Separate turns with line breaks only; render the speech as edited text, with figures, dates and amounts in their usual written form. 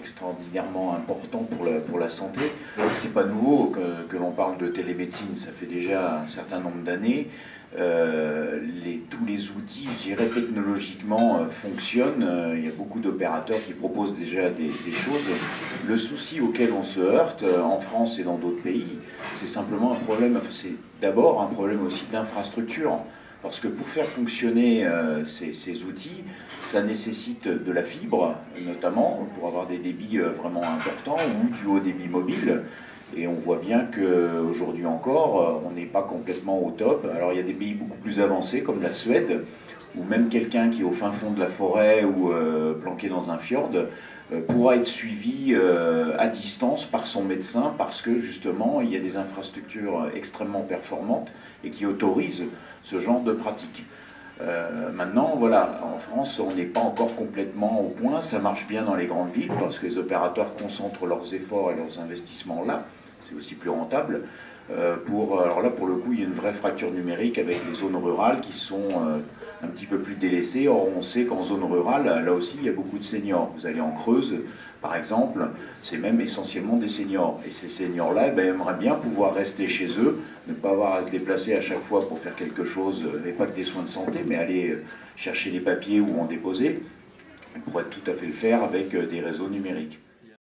extraordinairement important pour la santé. C'est pas nouveau que l'on parle de télémédecine, ça fait déjà un certain nombre d'années. Tous les outils, je dirais, technologiquement fonctionnent. Il y a beaucoup d'opérateurs qui proposent déjà des choses. Le souci auquel on se heurte en France et dans d'autres pays, c'est simplement un problème, enfin, c'est d'abord un problème aussi d'infrastructure. Parce que pour faire fonctionner ces outils, ça nécessite de la fibre, notamment, pour avoir des débits vraiment importants, ou du haut débit mobile. Et on voit bien qu'aujourd'hui encore, on n'est pas complètement au top. Alors il y a des pays beaucoup plus avancés, comme la Suède, où même quelqu'un qui est au fin fond de la forêt ou planqué dans un fjord pourra être suivi à distance par son médecin parce que justement il y a des infrastructures extrêmement performantes et qui autorisent ce genre de pratique. Maintenant, voilà, en France, on n'est pas encore complètement au point. Ça marche bien dans les grandes villes parce que les opérateurs concentrent leurs efforts et leurs investissements là. C'est aussi plus rentable. Alors là, pour le coup, il y a une vraie fracture numérique avec les zones rurales qui sont un petit peu plus délaissées. Or, on sait qu'en zone rurale, là aussi, il y a beaucoup de seniors. Vous allez en Creuse, par exemple, c'est même essentiellement des seniors. Et ces seniors-là, aimeraient bien pouvoir rester chez eux, ne pas avoir à se déplacer à chaque fois pour faire quelque chose, et pas que des soins de santé, mais aller chercher des papiers ou en déposer. Ils pourraient tout à fait le faire avec des réseaux numériques.